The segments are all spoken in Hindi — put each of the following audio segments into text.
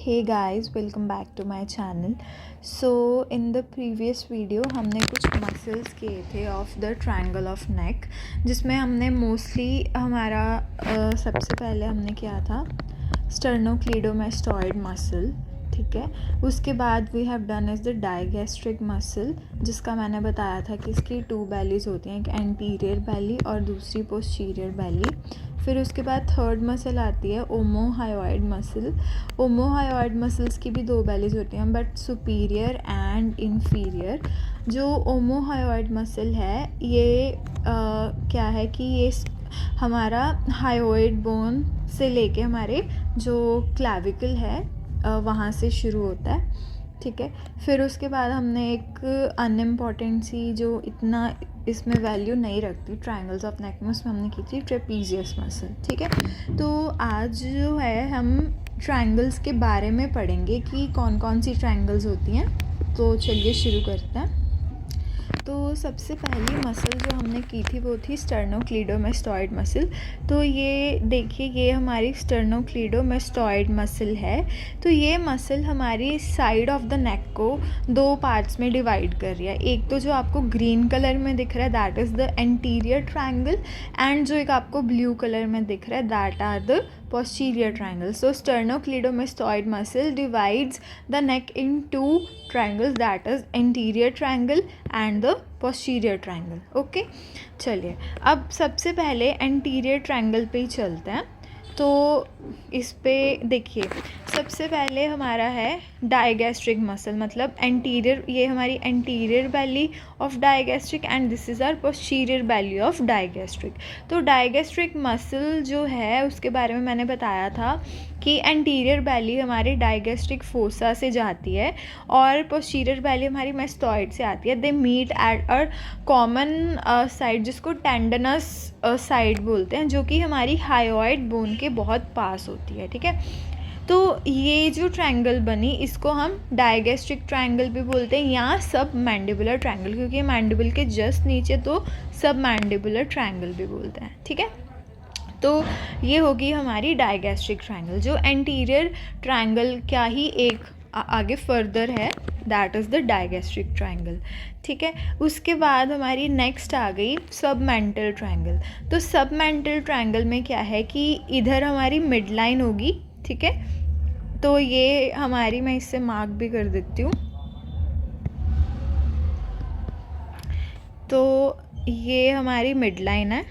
Hey guys, welcome back to my channel. So in the previous video हमने कुछ मसल्स किए थे of the triangle of neck, जिसमें हमने मोस्टली हमारा सबसे पहले हमने किया था स्टर्नोक्लीडोमास्टॉइड मसल, ठीक है। उसके बाद we have done is the digastric muscle, जिसका मैंने बताया था कि इसकी 2 बेलीज होती हैं, एक एंटीरियर बेली और दूसरी पोस्टीरियर बेली। फिर उसके बाद थर्ड मसल आती है ओमोहायोइड मसल। ओमोहायोइड मसल्स की भी 2 बेलीज होती हैं, बट सुपीरियर एंड इन्फीरियर। जो ओमोहायोइड मसल है ये क्या है कि ये हमारा हायोइड बोन से लेके हमारे जो क्लैविकल है वहाँ से शुरू होता है, ठीक है। फिर उसके बाद हमने एक अनइम्पॉर्टेंट सी जो इतना इसमें वैल्यू नहीं रखती ट्रायंगल्स ऑफ नेक में, उसमें हमने की थी ट्रेपीजियस मसल, ठीक है। तो आज जो है हम ट्रायंगल्स के बारे में पढ़ेंगे कि कौन कौन सी ट्रायंगल्स होती हैं। तो चलिए शुरू करते हैं। तो सबसे पहली मसल जो हमने की थी वो थी स्टर्नोक्लीडोमास्टॉइड मसल। तो ये देखिए, ये हमारी स्टर्नोक्लीडोमास्टॉइड मसल है। तो ये मसल हमारी साइड ऑफ द नेक को 2 पार्ट्स में डिवाइड कर रही है। एक तो जो आपको ग्रीन कलर में दिख रहा है that is the anterior triangle, and जो एक आपको ब्लू कलर में दिख रहा है that are the posterior triangle. So sternocleidomastoid muscle divides the neck in 2 triangles, that is anterior triangle and the posterior triangle. Okay, चलिए अब सबसे पहले anterior triangle पे ही चलते हैं। तो इस पे देखिए, सबसे पहले हमारा है डायगैस्ट्रिक मसल, मतलब एंटीरियर, ये हमारी anterior belly of digastric and this is our posterior belly of digastric. तो डायगैस्ट्रिक मसल जो है उसके बारे में मैंने बताया था कि एंटीरियर बैली हमारे डायगैस्ट्रिक फोसा से जाती है और पोस्टीरियर बैली हमारी मैस्टॉइड से आती है। They meet at a common side जिसको टेंडनस साइड बोलते हैं, जो कि हमारी हायोइड बोन के बहुत पास होती है, ठीक है। तो ये जो ट्रायंगल बनी इसको हम डायगैस्ट्रिक ट्रायंगल भी बोलते हैं या सब मैंडिबुलर ट्रायंगल, क्योंकि मैंडिबल के जस्ट नीचे तो सब मैंडिबुलर ट्रायंगल भी बोलते हैं, ठीक है। तो ये होगी हमारी डायगैस्ट्रिक ट्रायंगल। जो एंटीरियर ट्रायंगल क्या ही एक आगे फर्दर है, that is the digastric triangle, ठीक है। उसके बाद हमारी नेक्स्ट आ गई सबमेंटल ट्रायंगल। तो सबमेंटल ट्रायंगल में क्या है कि इधर हमारी मिड लाइन होगी, ठीक है। तो ये हमारी, मैं इससे मार्क भी कर देती हूँ। तो ये हमारी मिड लाइन है,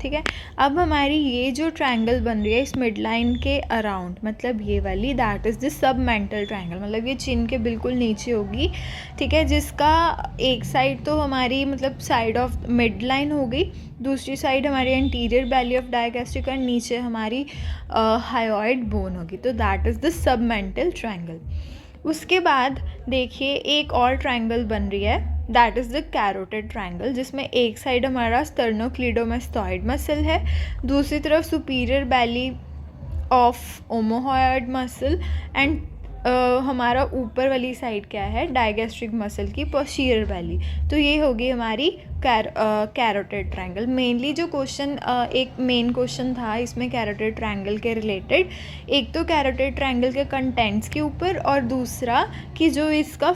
ठीक है। अब हमारी ये जो ट्रायंगल बन रही है इस मिड लाइन के अराउंड, मतलब ये वाली, that is the submental triangle, मतलब ये चिन के बिल्कुल नीचे होगी, ठीक है। जिसका एक साइड तो हमारी मतलब साइड ऑफ मिड लाइन हो गई, दूसरी साइड हमारी एंटीरियर बैली ऑफ डायगैस्ट्रिक और नीचे हमारी हायोइड बोन होगी। तो that is the submental triangle. उसके बाद देखिए एक और ट्रायंगल बन रही है, that is the carotid triangle, जिसमें एक साइड हमारा स्टर्नोक्लीडोमास्टॉइड मसल है, दूसरी तरफ superior belly of omohyoid muscle and हमारा ऊपर वाली साइड क्या है, डायगैस्ट्रिक मसल की पोस्टीरियर बैली। तो ये होगी हमारी कैरोटिड ट्रायंगल। मेनली जो क्वेश्चन एक मेन क्वेश्चन था इसमें कैरोटिड ट्रायंगल के रिलेटेड, एक तो कैरोटिड ट्रायंगल के कंटेंट्स के ऊपर और दूसरा कि जो इसका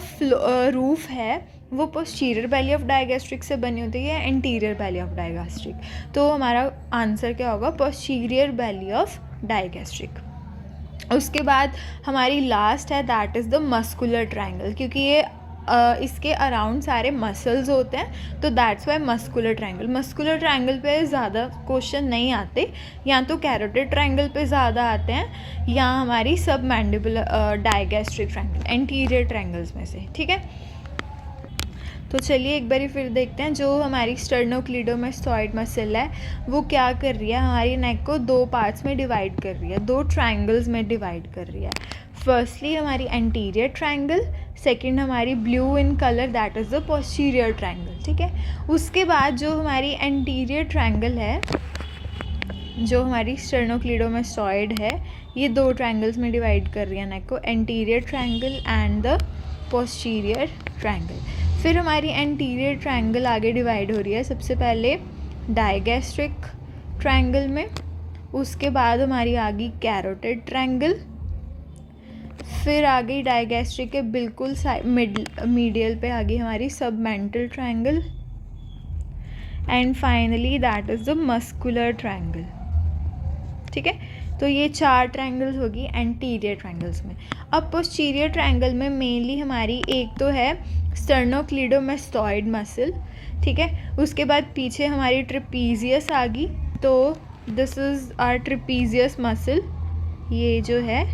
रूफ है वो पोस्टीरियर बैली ऑफ डायगैस्ट्रिक से बनी होती है, एंटीरियर बैली ऑफ डायगैस्ट्रिक। तो हमारा आंसर क्या होगा, पोस्टीरियर बैली ऑफ डायगैस्ट्रिक। उसके बाद हमारी लास्ट है that is the muscular triangle, क्योंकि ये इसके अराउंड सारे मसल्स होते हैं, तो that's why muscular triangle. Muscular triangle पे ज़्यादा क्वेश्चन नहीं आते, या तो कैरोटिड ट्रायंगल पे ज़्यादा आते हैं या हमारी सब mandibular digastric triangle, anterior triangles में से, ठीक है। तो चलिए एक बारी फिर देखते हैं, जो हमारी स्टर्नोक्लीडोमास्टॉइड मसल है वो क्या कर रही है, हमारी नेक को 2 पार्ट्स में डिवाइड कर रही है, 2 ट्रायंगल्स में डिवाइड कर रही है। फर्स्टली हमारी एंटीरियर ट्रायंगल, सेकंड हमारी blue in colour that is the posterior triangle, ठीक है। उसके बाद जो हमारी एंटीरियर ट्रायंगल है, जो हमारी स्टर्नोक्लीडोमास्टॉइड है, ये 2 ट्रायंगल्स में डिवाइड कर रही है नेक को, anterior triangle and the posterior triangle. फिर हमारी एंटीरियर ट्रायंगल आगे डिवाइड हो रही है सबसे पहले डायगैस्ट्रिक ट्रायंगल में, उसके बाद हमारी आ गई कैरोटिड ट्रायंगल, फिर आ गई डायगैस्ट्रिक के बिल्कुल मीडियल पे आ गई हमारी submental triangle, and finally that is the muscular triangle. ठीक है, तो ये 4 ट्रायंगल्स होगी एंटीरियर ट्रायंगल्स में। अब पोस्टीरियर ट्रायंगल में मेनली हमारी एक तो है स्टर्नोक्लीडोमेस्टॉइड मसल, ठीक है, उसके बाद पीछे हमारी ट्रेपीजियस आ गई, तो this is our trapezius muscle, ये जो है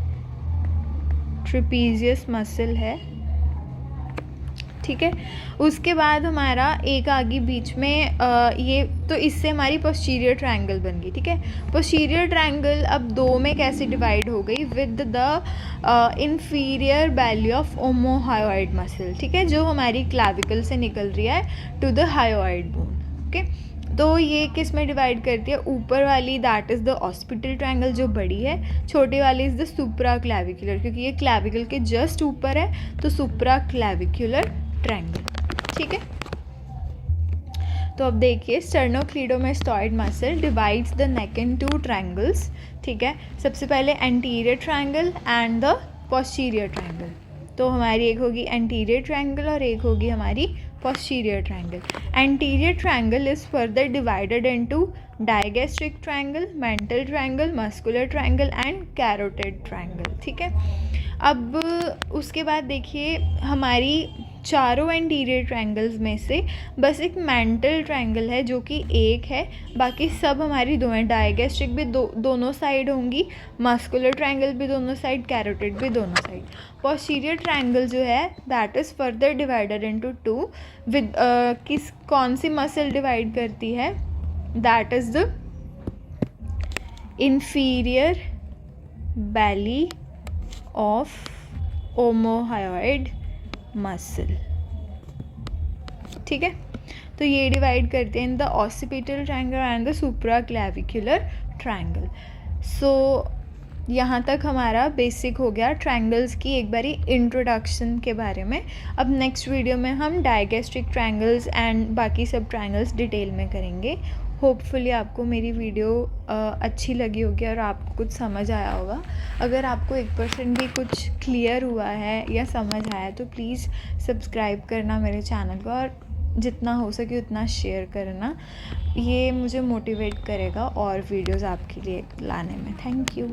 ट्रेपीजियस मसल है, ठीक है। उसके बाद हमारा एक आगे बीच में ये, तो इससे हमारी पोस्टीरियर ट्रायंगल बन गई, ठीक है। पोस्टीरियर ट्रायंगल अब 2 में कैसे डिवाइड हो गई, with the inferior belly of omohyoid muscle, ठीक है, जो हमारी क्लैविकल से निकल रही है to the hyoid bone. Okay, तो ये किस में डिवाइड करती है, ऊपर वाली that is the occipital triangle जो बड़ी है, छोटी वाली इज़ द सुप्रा क्लैविकुलर, क्योंकि ये क्लैविकल के जस्ट ऊपर है, तो सुप्रा क्लैविकुलर ट्रायंगल, ठीक है। तो अब देखिए sternocleidomastoid muscle divides the neck in 2 triangles, ठीक है। सबसे पहले anterior triangle and the posterior triangle, तो हमारी एक होगी एंटीरियर ट्रायंगल और एक होगी हमारी posterior triangle. Anterior triangle is further divided into digastric triangle, mental triangle, muscular triangle and carotid triangle, ठीक है। अब उसके बाद देखिए हमारी चारों एंटीरियर ट्रायंगल्स में से बस एक मेंटल ट्रायंगल है जो कि एक है, बाकी सब हमारी 2 हैं। डायगैस्ट्रिक भी दोनों साइड होंगी, मस्कुलर ट्रायंगल भी दोनों साइड, कैरोटिड भी दोनों साइड। पोस्टीरियर ट्रायंगल जो है that is further divided into 2 with कौन सी मसल डिवाइड करती है, that is the inferior belly of omohyoid muscle, ठीक है। तो ये डिवाइड करते हैं in the occipital triangle and the supraclavicular triangle. So यहाँ तक हमारा बेसिक हो गया ट्रायंगल्स की एक बारी इंट्रोडक्शन के बारे में। अब नेक्स्ट वीडियो में हम डायगैस्ट्रिक ट्रायंगल्स एंड बाकी सब ट्रायंगल्स डिटेल में करेंगे। होपफुली आपको मेरी वीडियो अच्छी लगी होगी और आपको कुछ समझ आया होगा। अगर आपको 1% भी कुछ क्लियर हुआ है या समझ आया तो प्लीज़ सब्सक्राइब करना मेरे चैनल को, और जितना हो सके उतना शेयर करना, ये मुझे मोटिवेट करेगा और वीडियोस आपके लिए लाने में। Thank you.